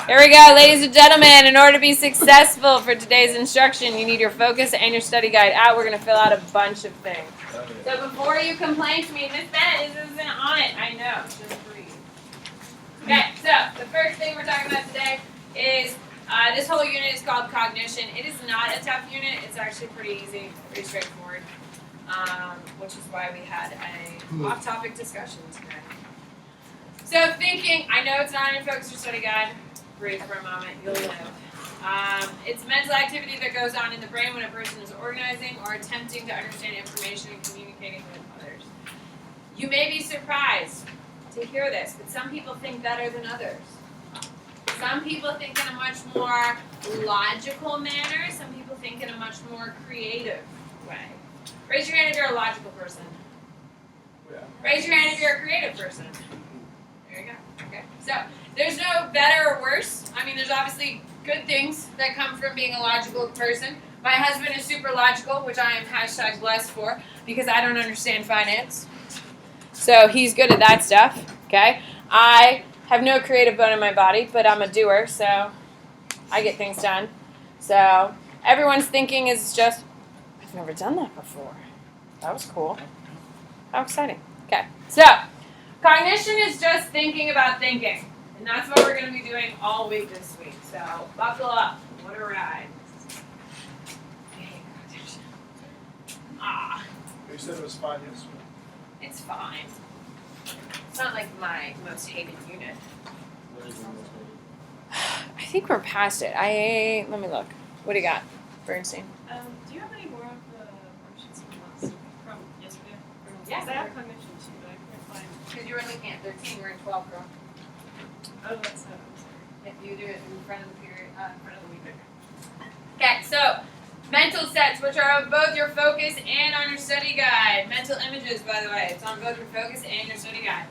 Here we go, ladies and gentlemen. In order to be successful for today's instruction, you need your focus and your study guide out. We're going to fill out a bunch of things. So before you complain to me, Miss Bennett isn't on it. I know. Just breathe. Okay, so the first thing we're talking about today is this whole unit is called Cognition. It is not a tough unit. It's actually pretty easy, pretty straightforward, which is why we had a off-topic discussion today. So thinking, I know it's not in your focus or study guide. Breathe for a moment, you'll live. It's mental activity that goes on in the brain when a person is organizing or attempting to understand information and communicating with others. You may be surprised to hear this, but some people think better than others. Some people think in a much more logical manner. Some people think in a much more creative way. Raise your hand if you're a logical person. Yeah. Raise your hand if you're a creative person. There you go. Okay. So there's no better or worse. I mean, there's obviously good things that come from being a logical person. My husband is super logical, which I am #blessed for because I don't understand finance. So he's good at that stuff. Okay. I have no creative bone in my body, but I'm a doer, so I get things done. So everyone's thinking is just, I've never done that before. That was cool. How exciting. Okay. So cognition is just thinking about thinking. And that's what we're going to be doing all week this week. So buckle up. What a ride. Ah. You said it was fine yesterday. It's fine. It's not like my most hated unit. What is your most I think we're past it. Let me look. What do you got, Bernstein? Do you have any more of the worksheets from yesterday? Yes, I I have. have cognition too, but I couldn't find. Because you were looking at 13, we're in 12, girl. Oh, that's not. I'm sorry. If you do it in front of the period, in front of the week. Okay, so mental sets, which are on both your focus and on your study guide. Mental images, by the way, it's on both your focus and your study guide.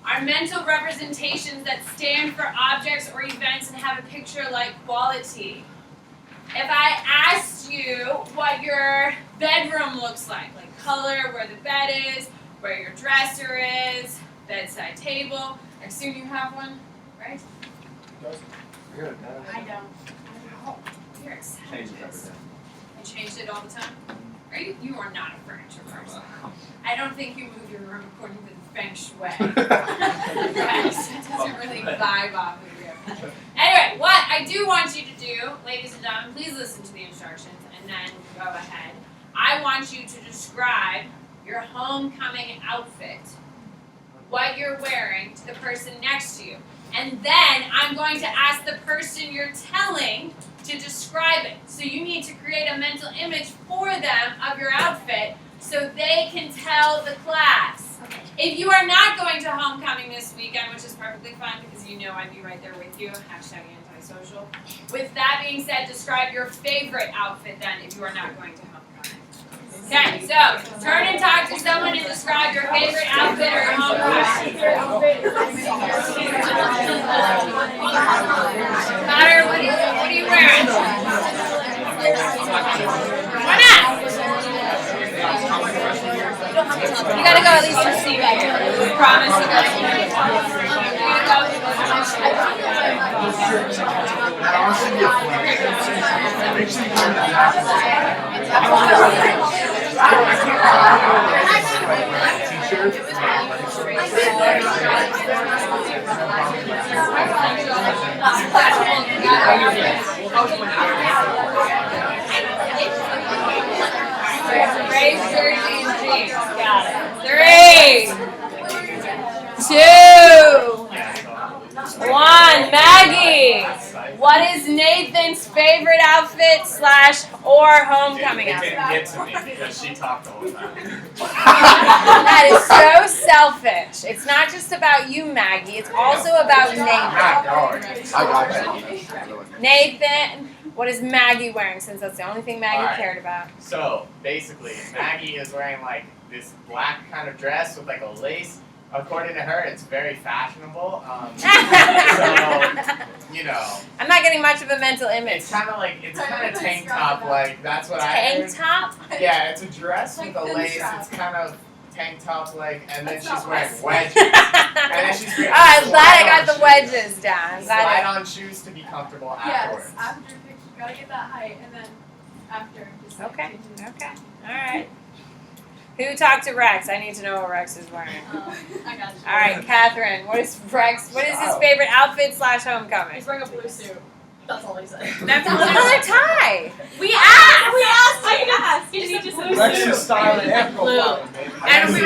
Are mental representations that stand for objects or events and have a picture-like quality. If I asked you what your bedroom looks like color, where the bed is, where your dresser is, bedside table, I assume you have one, right? Good. I don't. Oh, you're excited. Change it every day. You changed it all the time? Are you? You are not a furniture person. I don't think you move your room according to the feng shui. Yes, it doesn't really vibe off of you. Anyway, what I do want you to do, ladies and gentlemen, please listen to the instructions and then go ahead. I want you to describe your homecoming outfit, what you're wearing to the person next to you. And then I'm going to ask the person you're telling to describe it. So you need to create a mental image for them of your outfit so they can tell the class. If you are not going to homecoming this weekend, which is perfectly fine because you know I'd be right there with you, #antisocial. With that being said, describe your favorite outfit then if you are not going to homecoming. Okay, so turn and talk to someone and describe your favorite outfit or your homecoming. Connor, what are you wearing? Why not? You gotta go at least to see me. We promise you guys. Raise jersey and jeans. Got it. 3, 2, 1. Maggie, what is Nathan's favorite outfit / or homecoming outfit? It didn't get to me because she talked all the time. That is so selfish. It's not just about you, Maggie. It's also about Nathan. I got you. Nathan, what is Maggie wearing since that's the only thing Maggie Alright. cared about? So basically, Maggie is wearing like this black kind of dress with like a lace. According to her, it's very fashionable. So you know, I'm not getting much of a mental image. it's kind of tank top like. That's what I Tank heard. top? Yeah, it's a dress with a lace. It's kind of tank top, like, and then That's she's not wearing nice. wedges. And then she's wearing I'm glad I got the slide-on wedges down. I'm shoes. glad I- Slide-on shoes to be comfortable afterwards. Yes, after picture, gotta get that height, and then after, just like, Okay, change it. okay. All right. Who talked to Rex? I need to know what Rex is wearing. I got you. All right, Catherine. What is Rex? What is his favorite outfit / homecoming? He's wearing a blue suit. That's all he said. That's a color tie. We asked! Is he just Rex's style and profile, baby. And we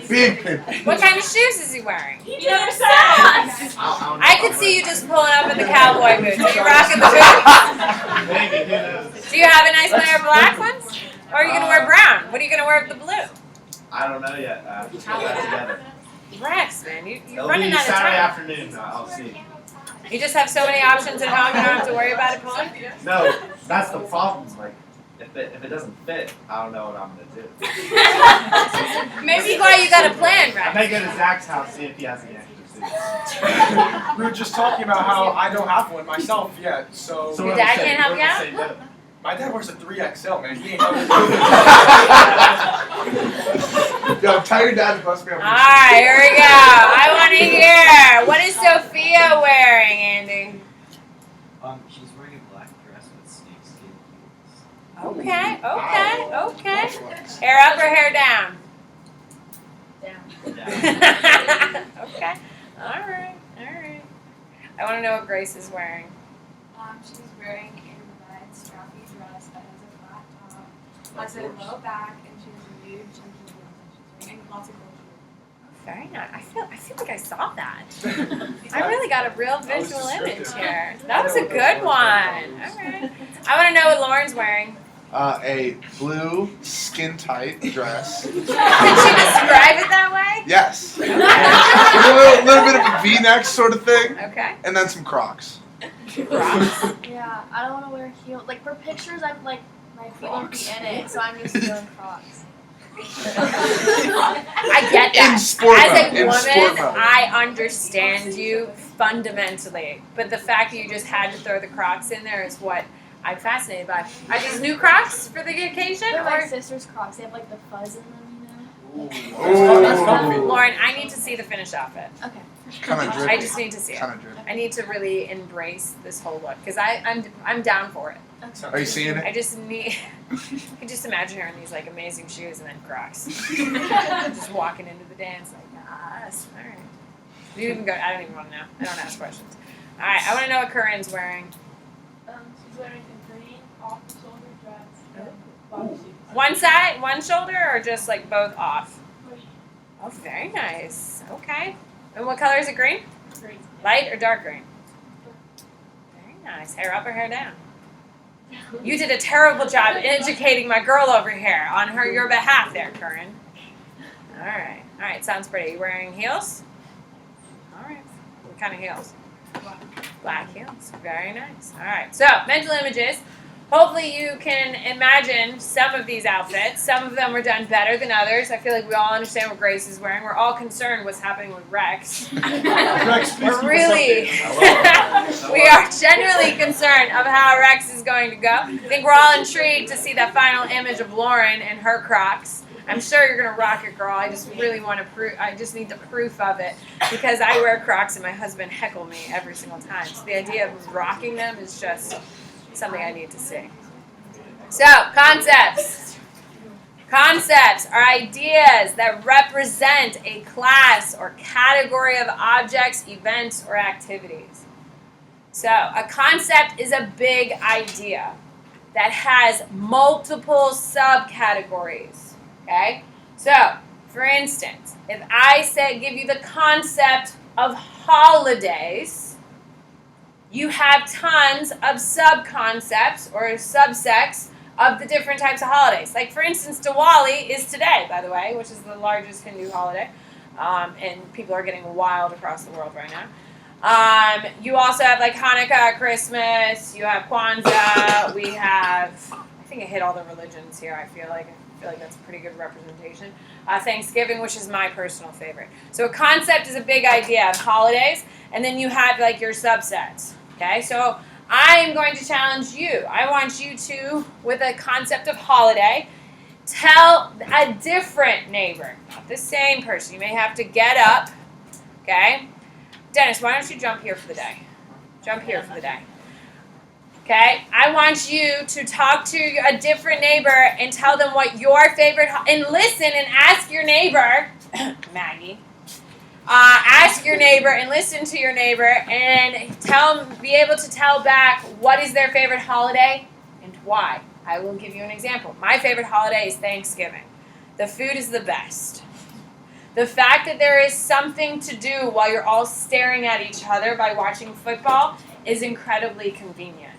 Big pimp. What kind of shoes is he wearing? He never said! I could see you just pulling up in the cowboy boots. Are you rocking the boots? Maybe, who knows? Do you have a nice pair of black ones? Or are you going to wear brown? What are you going to wear with the blue? I don't know yet. Just put that together. Rex, man, you're It'll running be out of Saturday time. afternoon. I'll see. You just have so many options at home, you don't have to worry about it pulling? No, that's the problem. Like, if it doesn't fit, I don't know what I'm gonna do. Maybe why you got a plan, I may Rex. go to Zach's house see if he has any extra suits. We were just talking about how I don't have one myself yet, so. Your dad can't help you out? Say no. My dad wears a 3XL, man. He ain't Yo, tell your dad to bust me up. Alright, here we go. I want to hear. What is Sophia wearing, Andy? She's wearing a black dress with snakeskin heels. Okay. Hair up or hair down? Okay. Alright. I want to know what Grace is wearing. She's wearing a red strappy dress that has a flat top, has a low back, and she has a huge chunky heels, and lots of gold jewelry. Very nice. I feel like I saw that. I really got a real visual image here. That was a good one. Alright. I want to know what Lauren's wearing. A blue skin-tight dress. Could she describe it that way? Yes. With a little bit of a V-neck sort of thing, Okay. and then some Crocs. Crocs. Yeah, I don't want to wear heels. Like for pictures, I'm like my feet won't be in it, so I'm just wearing Crocs. I get that. In sport As a mode. In sport woman, mode. I understand you fundamentally, but the fact that you just had to throw the Crocs in there is what I'm fascinated by. Are these new Crocs for the occasion, They're my or sister's Crocs. They have like the fuzz in them, That's comfy. Lauren? I need to see the finished outfit. Okay. Kind of drippy. I just need to see it. Kind of drippy. I need to really embrace this whole look because I'm down for it. Are you seeing it? I just need. I can just imagine her in these like amazing shoes and then Crocs, just walking into the dance like yes. All right. You even go. I don't even want to know. I don't ask questions. All right. I want to know what Corinne's wearing. She's wearing a green off-the-shoulder dress and black shoes. One side, one shoulder, or just like both off? Oh, very nice. Okay. And what color is it? Green? Green. Light or dark green? Very nice. Hair up or hair down? You did a terrible job educating my girl over here on your behalf there, Corinne. All right. Sounds pretty. You wearing heels? All right. What kind of heels? Black heels. Very nice. All right. So, mental images. Hopefully you can imagine some of these outfits. Some of them were done better than others. I feel like we all understand what Grace is wearing. We're all concerned what's happening with Rex. Rex, please We're keep us really, updated. we are genuinely concerned of how Rex is going to go. I think we're all intrigued to see that final image of Lauren and her Crocs. I'm sure you're gonna rock it, girl. I just really want to proof. I just need the proof of it because I wear Crocs and my husband heckle me every single time. So the idea of rocking them is just something I need to see. So concepts. Concepts are ideas that represent a class or category of objects, events, or activities. So a concept is a big idea that has multiple subcategories. Okay? So, for instance, if I give you the concept of holidays, you have tons of sub-concepts or subsects of the different types of holidays. Like, for instance, Diwali is today, by the way, which is the largest Hindu holiday. And people are getting wild across the world right now. You also have, like, Hanukkah, Christmas. You have Kwanzaa. We have, I think I hit all the religions here, I feel like that's a pretty good representation. Thanksgiving, which is my personal favorite. So a concept is a big idea of holidays, and then you have like your subsets. Okay, so I am going to challenge you. I want you to, with a concept of holiday, tell a different neighbor, not The sane person. You may have to get up. Okay? Dennis, why don't you jump here for the day? Jump here for the day. Okay? I want you to talk to a different neighbor and tell them what your favorite, and listen and ask your neighbor, Maggie, ask your neighbor and listen to your neighbor and be able to tell back what is their favorite holiday and why. I will give you an example. My favorite holiday is Thanksgiving. The food is the best. The fact that there is something to do while you're all staring at each other by watching football is incredibly convenient.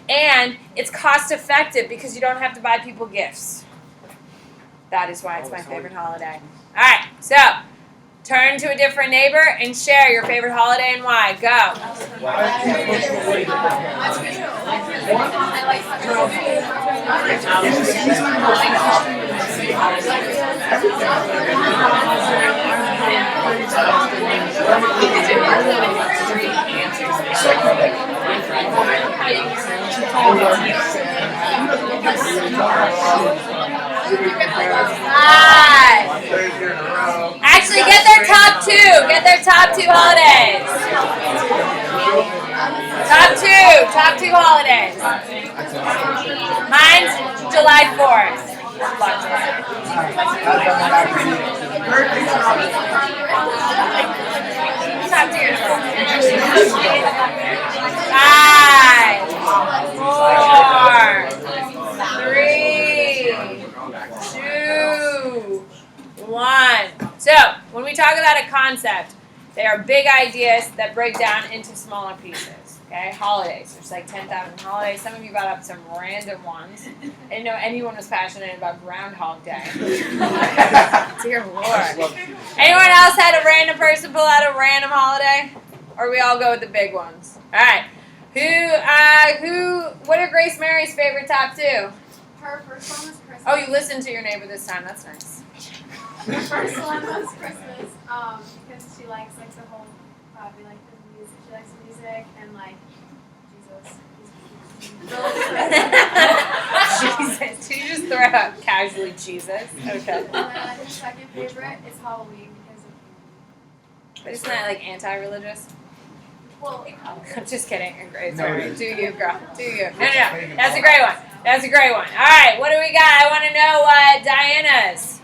And it's cost effective because you don't have to buy people gifts. That is why it's my favorite holiday. All right, so turn to a different neighbor and share your favorite holiday and why. Go. Actually, get their top two. Get their top two holidays. Top two holidays. Mine's July 4th. Top two. 5, 4, 3, 2, 1. So, when we talk about a concept, they are big ideas that break down into smaller pieces. Okay, holidays. There's like 10,000 holidays. Some of you brought up some random ones. I didn't know anyone was passionate about Groundhog Day. Dear Lord. Anyone else had a random person pull out a random holiday? Or we all go with the big ones? All right. What are Grace Mary's favorite top two? Her first one was Christmas. Oh, you listened to your neighbor this time. That's nice. Her first one was Christmas, because she likes like the whole we like the music. She likes the music and like Jesus. Jesus. Did you just throw out casually Jesus? Okay. And then her second favorite is Halloween because of But isn't that like anti-religious? well, I'm just kidding. It's all right. Do you, girl. Do you. No. That's a great one. That's a great one. All right. What do we got? I want to know Diana's.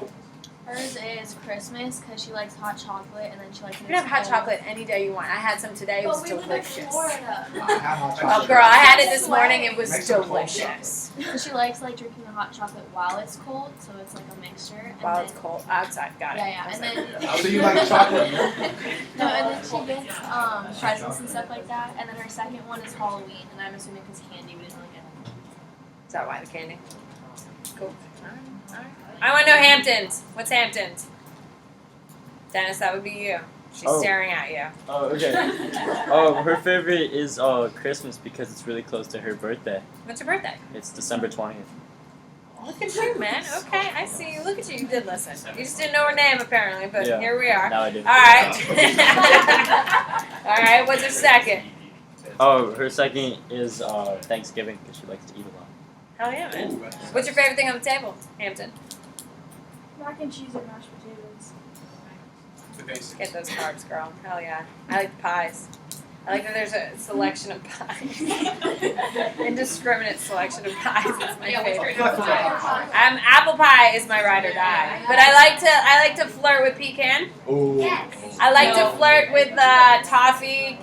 Hers is Christmas because she likes hot chocolate and then she likes. You can have hot chocolate any day you want. I had some today. It was but we live in delicious. Florida. Oh, girl, I had it this morning. It was delicious. So she likes like drinking the hot chocolate while it's cold, so it's like a mixture. And While then, it's cold outside. Got it. Yeah, and then So you like chocolate? no, and then she gets presents and stuff like that. And then her second one is Halloween, and I'm assuming because candy, we didn't really get. Is that why the candy? Cool. All right. I want to know Hamptons. What's Hamptons? Dennis, that would be you. She's staring at you. Oh, okay. Her favorite is Christmas because it's really close to her birthday. What's your birthday? It's December 20th. Look at you, man. Okay, I see you. Look at you. You did listen. You just didn't know her name, apparently, but Yeah. here we are. Now I do. All right. All right, what's her second? Oh, her second is Thanksgiving because she likes to eat a lot. Hell yeah, man. What's your favorite thing on the table, Hampton? Mac and cheese and mashed potatoes. The basics. Get those carbs, girl. Hell yeah. I like the pies. I like that there's a selection of pies. Indiscriminate selection of pies. It's my favorite. Apple pie is my ride or die. But I like to flirt with pecan. I like to flirt with the toffee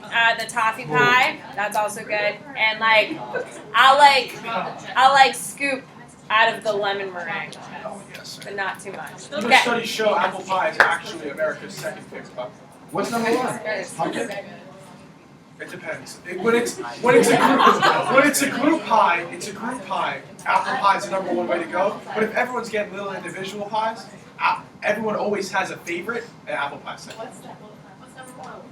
pie. That's also good. And like I'll scoop out of the lemon meringue, Oh, yes. but not too much. New Okay. studies show apple pie is actually America's second favorite pie. What's number one? Pumpkin? It depends. When it's a group pie, apple pie is the number one way to go. But if everyone's getting little individual pies, everyone always has a favorite, and apple pie second. What's number one?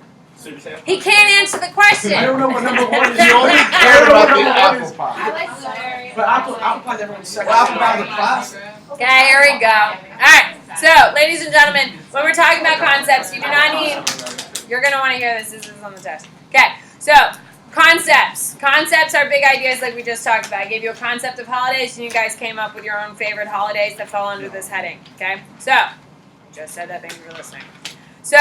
He can't answer the question. I don't know what number one is. You only care about the apple I pie. like blueberry. But apple pie is everyone's second. Apple pie is a classic. Okay, here we go. Alright, so ladies and gentlemen, when we're talking about concepts, you do not need, you're going to want to hear this is on the test. Okay, so concepts. Concepts are big ideas like we just talked about. I gave you a concept of holidays and you guys came up with your own favorite holidays that fall under this heading. Okay, so Just said that. Thank you for listening. So,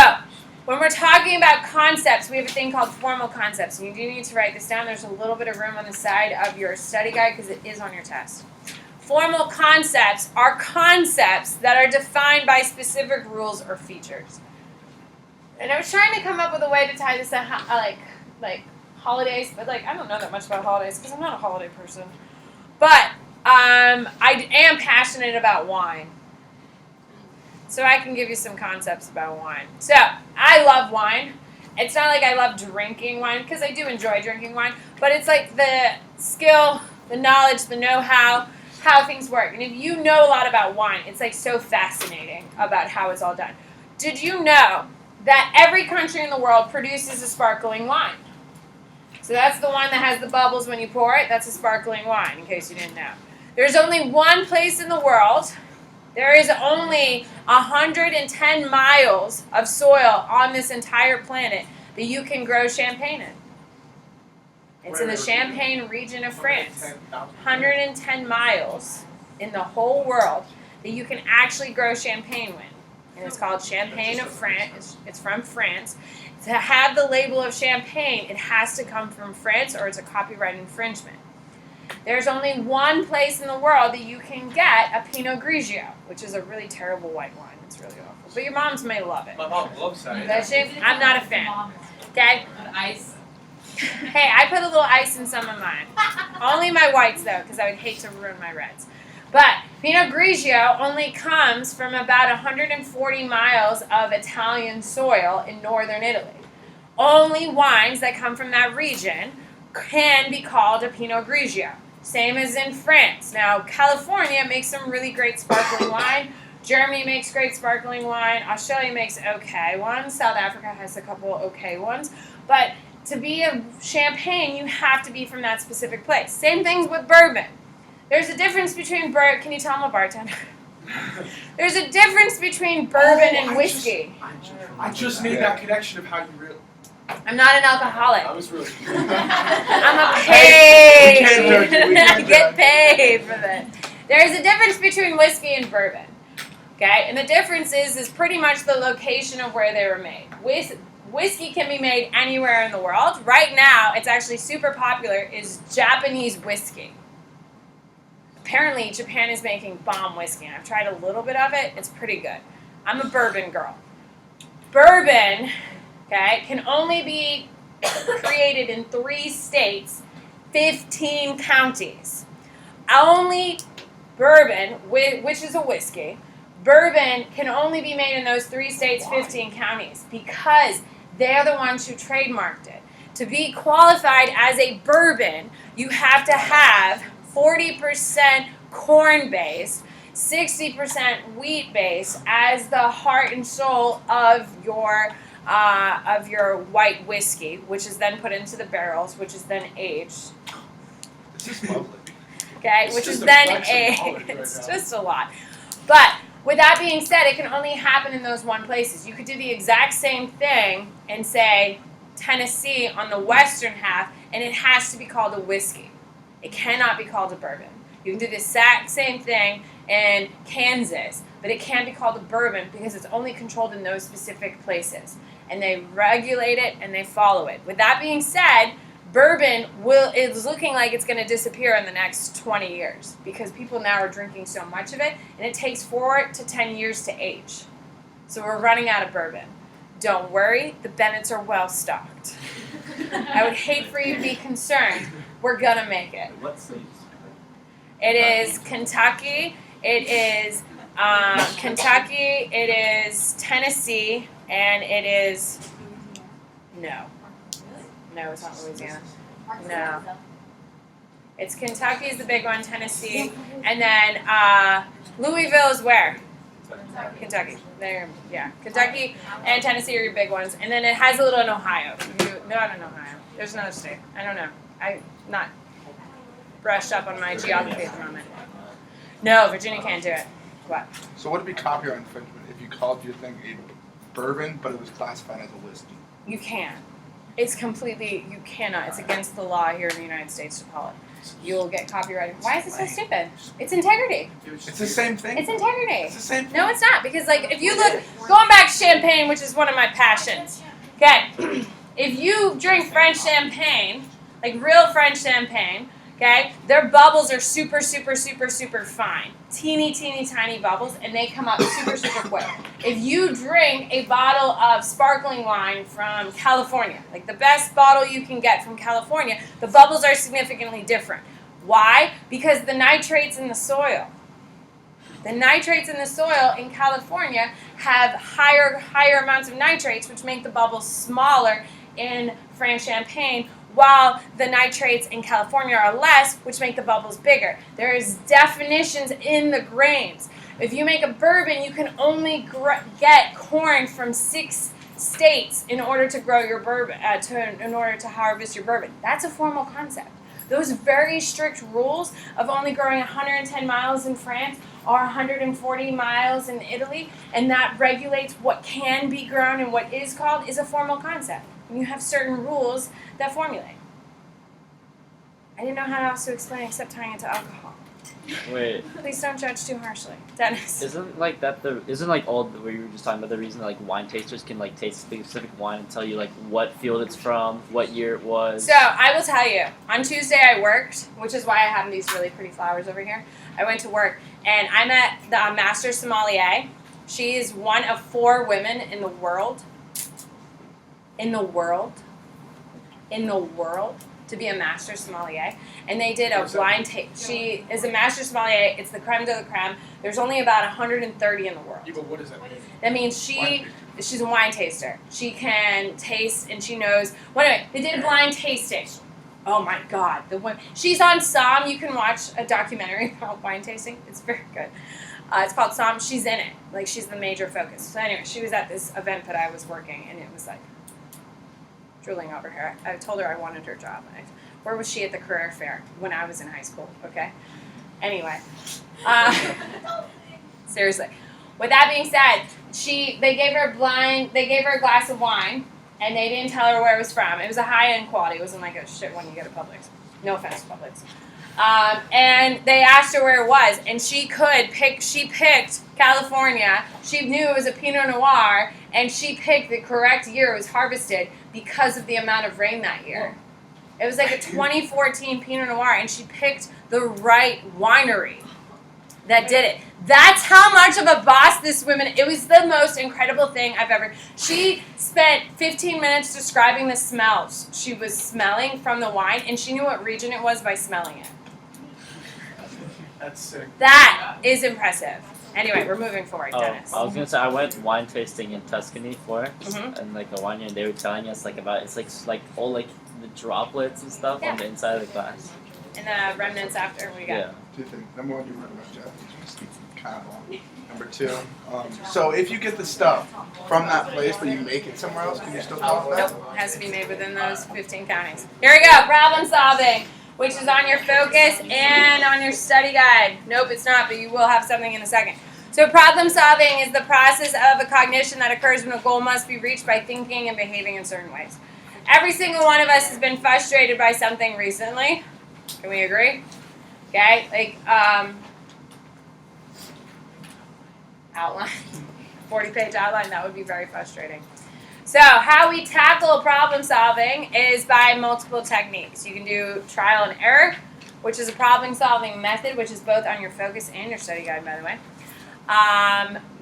when we're talking about concepts, we have a thing called formal concepts. And you do need to write this down. There's a little bit of room on the side of your study guide because it is on your test. Formal concepts are concepts that are defined by specific rules or features. And I was trying to come up with a way to tie this to like holidays, but I don't know that much about holidays because I'm not a holiday person. But I am passionate about wine. So I can give you some concepts about wine. So I love wine. It's not like I love drinking wine because I do enjoy drinking wine, but it's like the skill, the knowledge, the know-how, how things work. And if you know a lot about wine, it's like so fascinating about how it's all done. Did you know that every country in the world produces a sparkling wine? So that's the one that has the bubbles when you pour it. That's a sparkling wine, in case you didn't know. There's only one place in the world. There is only 110 miles of soil on this entire planet that you can grow champagne in. It's in the Champagne region of France. 110 miles in the whole world that you can actually grow champagne in. And it's called Champagne of France. It's from France. To have the label of champagne, it has to come from France or it's a copyright infringement. There's only one place in the world that you can get a Pinot Grigio, which is a really terrible white wine. It's really awful. But your moms may love it. My mom loves that. Does she? I'm not a fan. Okay? Ice. Hey, I put a little ice in some of mine. Only my whites, though, because I would hate to ruin my reds. But Pinot Grigio only comes from about 140 miles of Italian soil in northern Italy. Only wines that come from that region can be called a Pinot Grigio. Same as in France. Now, California makes some really great sparkling wine. Germany makes great sparkling wine. Australia makes okay ones. South Africa has a couple okay ones. But to be a champagne, you have to be from that specific place. Same things with bourbon. There's a difference between bourbon. Can you tell I'm a bartender? There's a difference between bourbon and whiskey. I just made that connection of how you really. I'm not an alcoholic. I was really. I'm a We paid. can't judge you. We I can't get judge. paid for this. There's a difference between whiskey and bourbon. Okay? And the difference is pretty much the location of where they were made. Whiskey can be made anywhere in the world. Right now, it's actually super popular, is Japanese whiskey. Apparently, Japan is making bomb whiskey, and I've tried a little bit of it. It's pretty good. I'm a bourbon girl. Bourbon, okay, can only be created in 3 states, 15 counties. Only bourbon, which is a whiskey, bourbon can only be made in those 3 states, 15 counties, because they're the ones who trademarked it. To be qualified as a bourbon, you have to have 40% corn-based, 60% wheat-based as the heart and soul of your white whiskey, which is then put into the barrels, which is then aged. This is lovely. Okay, It's which just is a then flex of aged. knowledge right It's now. just a lot. But with that being said, it can only happen in those one places. You could do the exact same thing in, say, Tennessee on the western half, and it has to be called a whiskey. It cannot be called a bourbon. You can do the exact same thing in Kansas, but it can't be called a bourbon because it's only controlled in those specific places. And they regulate it and they follow it. With that being said, bourbon is looking like it's going to disappear in the next 20 years because people now are drinking so much of it, and it takes 4 to 10 years to age. So we're running out of bourbon. Don't worry, the Bennetts are well stocked. I would hate for you to be concerned. We're going to make it. What states? It is Kentucky, it is Kentucky, it is Tennessee, and it is, no, it's not Louisiana. No. It's Kentucky is the big one, Tennessee, and then Louisville is where? Kentucky. There, yeah. Kentucky and Tennessee are your big ones, and then it has a little in Ohio. Not in Ohio. There's another state. I don't know. I'm not brushed up on my geography at the moment. No, Virginia can't do it. What? So would it be copyright infringement if you called your thing a bourbon, but it was classified as a whiskey? You can. It's completely, you cannot. It's against the law here in the United States to call it. You'll get copyrighted. Why is it so stupid? It's integrity. It's the same thing. It's integrity. It's the same thing. No, it's not. Because, like, if you look, going back to champagne, which is one of my passions, okay, if you drink French champagne, like real French champagne, okay, their bubbles are super, super, super, super fine. Teeny, teeny, tiny bubbles, and they come up super, super quick. If you drink a bottle of sparkling wine from California, like the best bottle you can get from California, the bubbles are significantly different. Why? Because the nitrates in the soil. The nitrates in the soil in California have higher amounts of nitrates, which make the bubbles smaller in French champagne, while the nitrates in California are less, which make the bubbles bigger. There is definitions in the grains. If you make a bourbon, you can only get corn from 6 states in order to grow your bourbon, in order to harvest your bourbon. That's a formal concept. Those very strict rules of only growing 110 miles in France or 140 miles in Italy, and that regulates what can be grown and what is called, is a formal concept. And you have certain rules that formulate. I didn't know how else to explain except tying it to alcohol. Wait, Please don't judge too harshly. Dennis. isn't like all the, where you were just talking about the reason that like wine tasters can like taste a specific wine and tell you like what field it's from, what year it was? So, I will tell you, on Tuesday I worked, which is why I have these really pretty flowers over here. I went to work, and I met the master sommelier. She is one of 4 women in the world to be a master sommelier, and they did a blind taste. She is a master sommelier. It's the creme de la creme. There's only about 130 in the world. Yeah, but what does that mean? That means she's a wine taster. She can taste, and she knows. Well, anyway, they did a blind tasting. Oh my God, she's on Somm. You can watch a documentary about wine tasting. It's very good. It's called Somm. She's in it. Like, she's the major focus. So anyway, she was at this event that I was working, and it was like drooling over her. I told her I wanted her job. Where was she at the career fair when I was in high school? Okay. Anyway, seriously. With that being said, they gave her a glass of wine, and they didn't tell her where it was from. It was a high-end quality. It wasn't like a shit one you get at Publix. No offense to Publix. And they asked her where it was, and she picked California. She knew it was a Pinot Noir, and she picked the correct year it was harvested because of the amount of rain that year. It was like a 2014 Pinot Noir, and she picked the right winery that did it. That's how much of a boss this woman. It was the most incredible thing I've ever. She spent 15 minutes describing the smells she was smelling from the wine, and she knew what region it was by smelling it. That's sick. That is impressive. Anyway, we're moving forward, Dennis. I was gonna say I went wine tasting in Tuscany Mhm. and like a wine year, and they were telling us like about it's like all like the droplets and stuff on the inside of the glass. And the remnants after we got. Yeah. 2 things. Number 1, you run about Japanese. Kind of long. Number 2, so if you get the stuff from that place but you make it somewhere else, can you still call it that? Nope, it has to be made within those 15 counties. Here we go, problem solving, which is on your focus and on your study guide. Nope, it's not, but you will have something in a second. So problem solving is the process of a cognition that occurs when a goal must be reached by thinking and behaving in certain ways. Every single one of us has been frustrated by something recently. Can we agree? Okay, like outline, 40-page outline, that would be very frustrating. So how we tackle problem solving is by multiple techniques. You can do trial and error, which is a problem solving method, which is both on your focus and your study guide, by the way.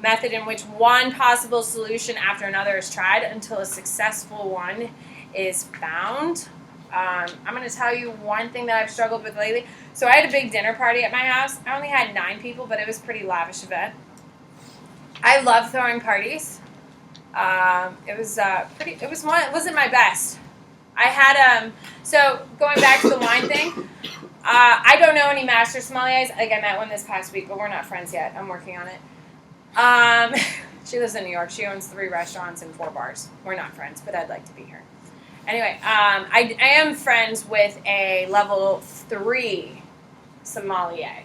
Method in which one possible solution after another is tried until a successful one is found. I'm going to tell you one thing that I've struggled with lately. So I had a big dinner party at my house. I only had 9 people, but it was a pretty lavish event. I love throwing parties. It wasn't my best. I had so going back to the wine thing. I don't know any master sommeliers. Like, I met one this past week, but we're not friends yet. I'm working on it. She lives in New York. She owns 3 restaurants and 4 bars. We're not friends, but I'd like to be here. Anyway, I am friends with a level 3 sommelier.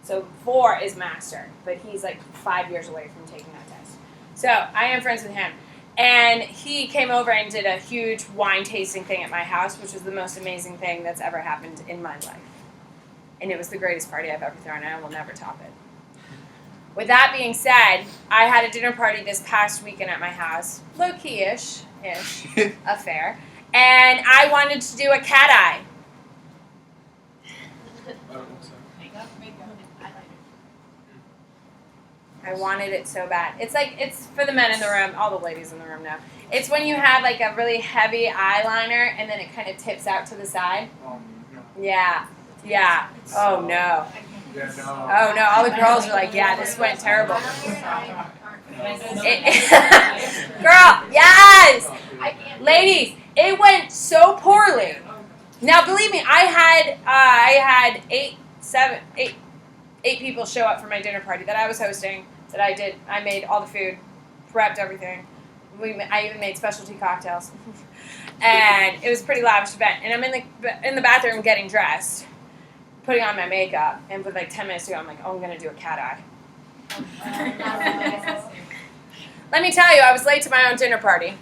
So 4 is master, but he's like 5 years away from taking that test. So I am friends with him. And he came over and did a huge wine tasting thing at my house, which was the most amazing thing that's ever happened in my life. And it was the greatest party I've ever thrown, and I will never top it. With that being said, I had a dinner party this past weekend at my house, low-key-ish affair, and I wanted to do a cat eye. I wanted it so bad. It's for the men in the room, all the ladies in the room know. It's when you have like a really heavy eyeliner and then it kind of tips out to the side. Yeah. Oh no. Yeah, no. Oh no, all the girls are like, yeah, this went terrible. Girl, yes! Ladies, it went so poorly. Now believe me, I had eight people show up for my dinner party that I was hosting. That I did. I made all the food, prepped everything. I even made specialty cocktails, and it was a pretty lavish event. And I'm in the bathroom getting dressed, putting on my makeup, and with like 10 minutes to go, I'm like, oh, I'm gonna do a cat eye. Let me tell you, I was late to my own dinner party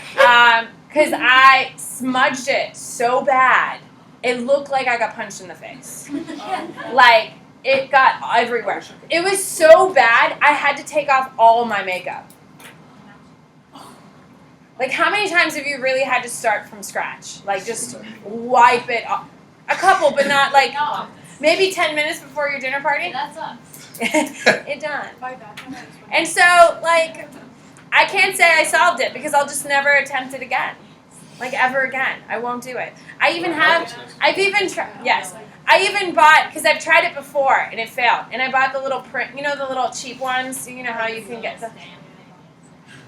because I smudged it so bad, it looked like I got punched in the face. Like. It got everywhere. It was so bad, I had to take off all my makeup. Like, how many times have you really had to start from scratch? Like, just wipe it off. A couple, but not like, maybe 10 minutes before your dinner party? That's us. It done. And so, like, I can't say I solved it because I'll just never attempt it again. Like, ever again. I won't do it. I've even bought, because I've tried it before and it failed. And I bought the little print, you know, the little cheap ones. You know how you can get the.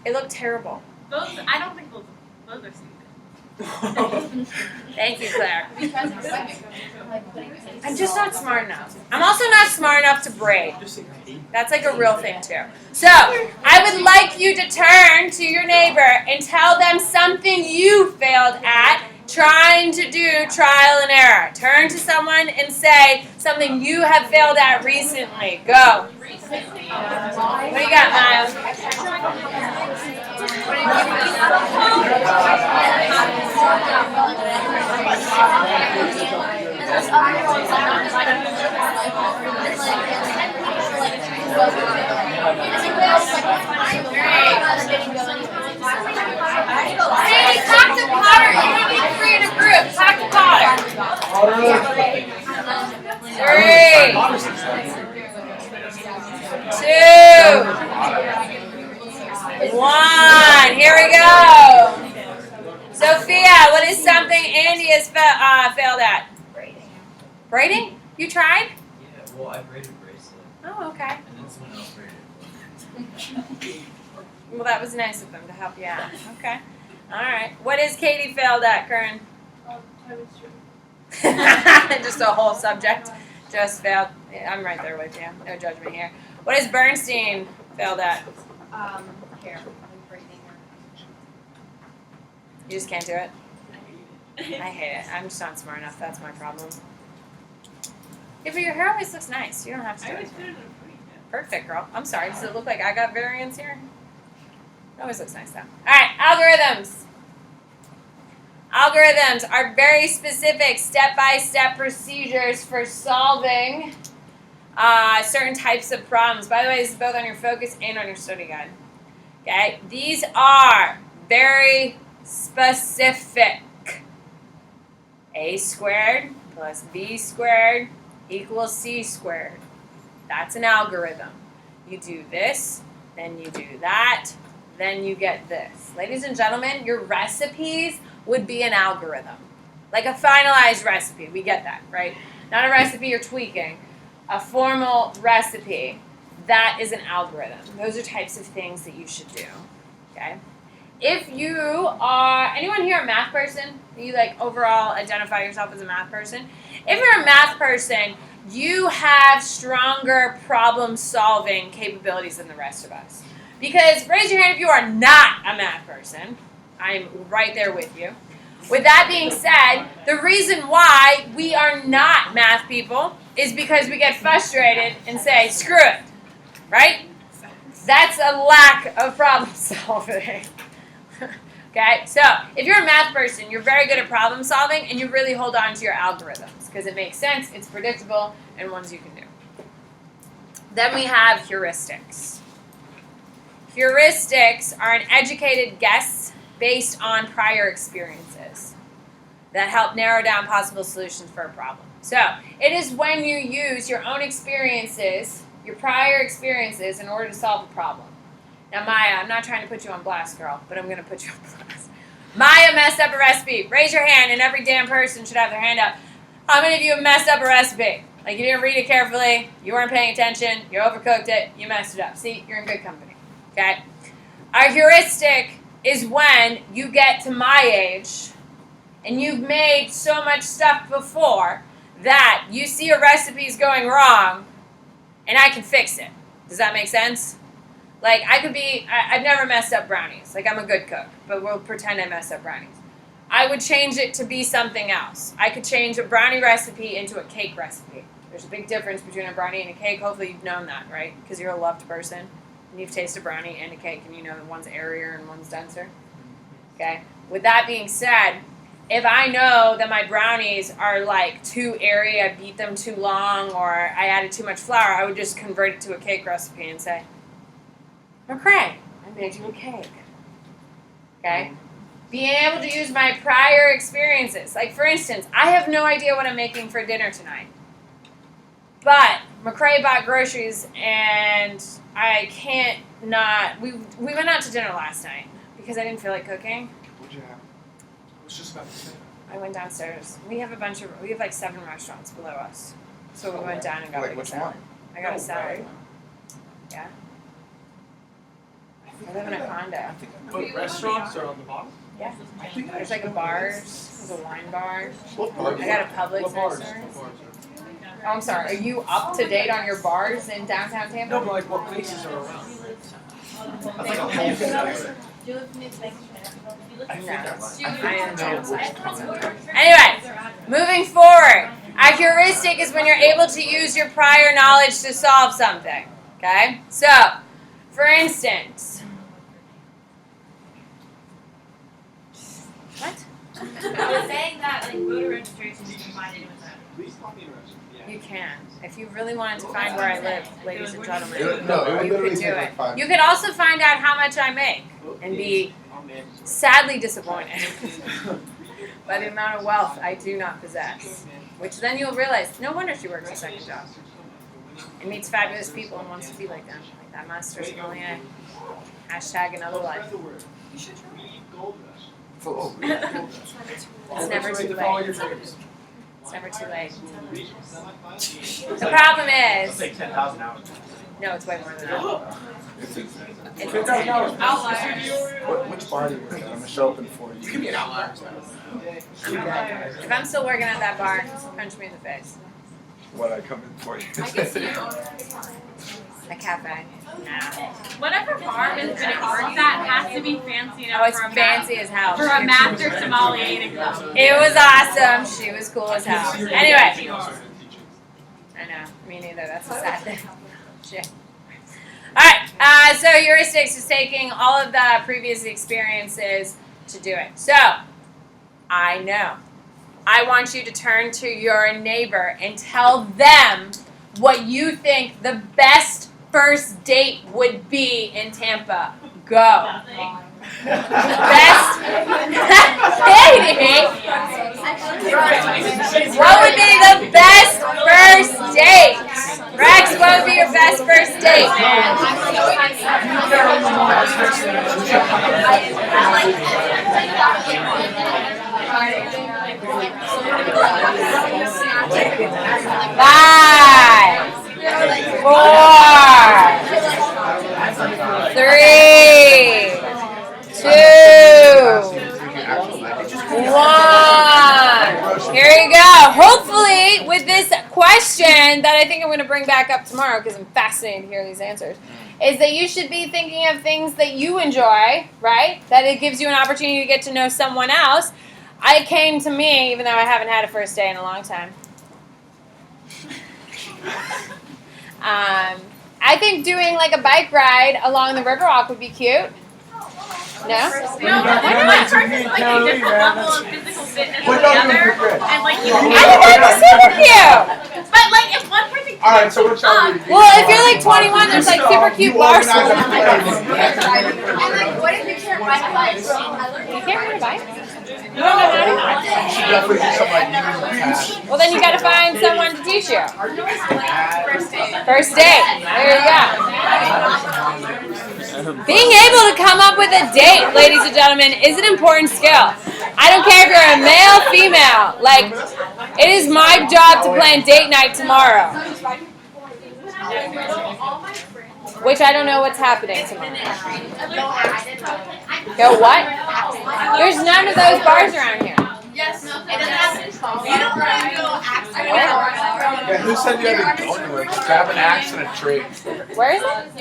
It looked terrible. Those, I don't think those are stupid. Thank you, Claire. I'm just not smart enough. I'm also not smart enough to braid. That's like a real thing too. So, I would like you to turn to your neighbor and tell them something you failed at trying to do trial and error. Turn to someone and say something you have failed at recently. Go. What do you got, Miles? Hey, talk to Potter. You don't need to create a group. Talk to Potter. 3, 2, 1. Here we go. Sophia, what is something Andy has failed at? Braiding? You tried? Yeah, well, I braided a bracelet, Oh, okay. and then someone else braided. Well, that was nice of them to help you out. Okay. All right. What is Katie failed at, Kern? Just a whole subject. Just failed. I'm right there with you. No judgment here. What is Bernstein failed at? Hair. Braiding You just can't do it? I hate it. I'm just not smart enough. That's my problem. Yeah, but your hair always looks nice. You don't have to do it. Perfect, girl. I'm sorry. Does it look like I got variance here? It always looks nice, though. All right, algorithms. Algorithms are very specific step-by-step procedures for solving certain types of problems. By the way, this is both on your focus and on your study guide. Okay? These are very specific. A squared plus B squared equals C squared. That's an algorithm. You do this, then you do that, then you get this. Ladies and gentlemen, your recipes would be an algorithm. Like a finalized recipe. We get that, right? Not a recipe you're tweaking. A formal recipe. That is an algorithm. Those are types of things that you should do. Okay? If you are, anyone here a math person? You like overall identify yourself as a math person? If you're a math person, you have stronger problem solving capabilities than the rest of us. Because raise your hand if you are not a math person. I'm right there with you. With that being said, the reason why we are not math people is because we get frustrated and say, screw it, right? That's a lack of problem solving. Okay, so if you're a math person, you're very good at problem solving, and you really hold on to your algorithms because it makes sense, it's predictable, and ones you can do. Then we have heuristics. Heuristics are an educated guess based on prior experiences that help narrow down possible solutions for a problem. So it is when you use your own experiences, your prior experiences, in order to solve a problem. Now, Maya, I'm not trying to put you on blast, girl, but I'm going to put you on blast. Maya messed up a recipe. Raise your hand, and every damn person should have their hand up. How many of you have messed up a recipe? Like, you didn't read it carefully, you weren't paying attention, you overcooked it, you messed it up. See, you're in good company, okay? Our heuristic is when you get to my age, and you've made so much stuff before that you see a recipe's going wrong, and I can fix it. Does that make sense? Like, I've never messed up brownies. Like, I'm a good cook, but we'll pretend I messed up brownies. I would change it to be something else. I could change a brownie recipe into a cake recipe. There's a big difference between a brownie and a cake. Hopefully you've known that, right? Because you're a loved person, and you've tasted a brownie and a cake, and you know that one's airier and one's denser. Okay? With that being said, if I know that my brownies are like too airy, I beat them too long, or I added too much flour, I would just convert it to a cake recipe and say, McCray, I made you a cake. Okay? Being able to use my prior experiences. Like, for instance, I have no idea what I'm making for dinner tonight. But McCray bought groceries, and I can't not... We went out to dinner last night because I didn't feel like cooking. What'd you have? I was just about to say that. I went downstairs. We have like 7 restaurants below us. So we went down and got like a salad. I got a salad. Yeah. I live in a condo. But restaurants are on the bottom? Yeah. There's like a bars. There's a wine bar. What bars? I got a Publix What bars? next door. What bars Oh, I'm sorry. Are you up to date on your bars in downtown Tampa? No, but like what places are around? That's like a whole thing. Anyway, moving forward. A heuristic is when you're able to use your prior knowledge to solve something. Okay? So, for instance, what? I was saying that like voter registration is combined with that. You can. If you really wanted to find where I live, ladies and gentlemen, No, it would you literally could do take it. like 5 You could also find out how much I make and be sadly disappointed by the amount of wealth I do not possess. Which then you'll realize, no wonder she works a second job and meets fabulous people and wants to be like them. Like that master sommelier. Hashtag another life. It's never too late. It's never too late. The problem It's is, like 10,000 hours. no, it's way more than that. It's insane. It's Outliers. Which bar do you work at? I'm gonna show up in 4 years. You can be an outlier. If I'm still working at that bar, punch me in the face. What I come in 4 years. A cafe. Nah. Whatever bar has been at work at has to be fancy enough Oh, it's for a fancy as hell. for a master sommelier to go. It was awesome. She was cool as hell. Anyway. I know. Me neither. That's a sad thing. Shit. Alright. So heuristics is taking all of the previous experiences to do it. So, I know. I want you to turn to your neighbor and tell them what you think the best first date would be in Tampa. Go. Best dating. What would be the best first date? Rex, what would be your best first date? Five, 4, 3, 2, 1. Here you go. Hopefully, with this question that I think I'm going to bring back up tomorrow because I'm fascinated to hear these answers, is that you should be thinking of things that you enjoy, right? That it gives you an opportunity to get to know someone else. It came to me, even though I haven't had a first date in a long time. I think doing like a bike ride along the Riverwalk would be cute. No? No, back I then, like it's person me with and like a Caroline, different man, level that's- of physical fitness We're than not the doing other, good. and like you I think that'd be super cute. but like if one person All right, so what shall we do? Well, if you're like 21, there's like super cute bar You organize stools. a play. And like, what if you can't ride a bike? You can't ride a bike? You should definitely do something like you. Well, then you gotta find someone to teach you. First date. First date. There you go. Being able to come up with a date, ladies and gentlemen, is an important skill. I don't care if you're a male, female. Like, it is my job to plan date night tomorrow. Which I don't know what's happening tomorrow. Go what? There's none of those bars around here. Yes, it doesn't have control. You don't want to go axe. Yeah, who said you had to go anywhere? Just grab an axe and a tree. Where is it?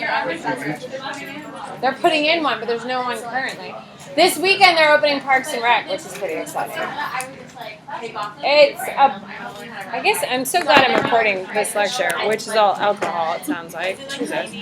They're putting in one, but there's no one currently. This weekend they're opening Parks and Rec, which is pretty exciting. It's I guess I'm so glad I'm recording this lecture, which is all alcohol, it sounds like. Jesus.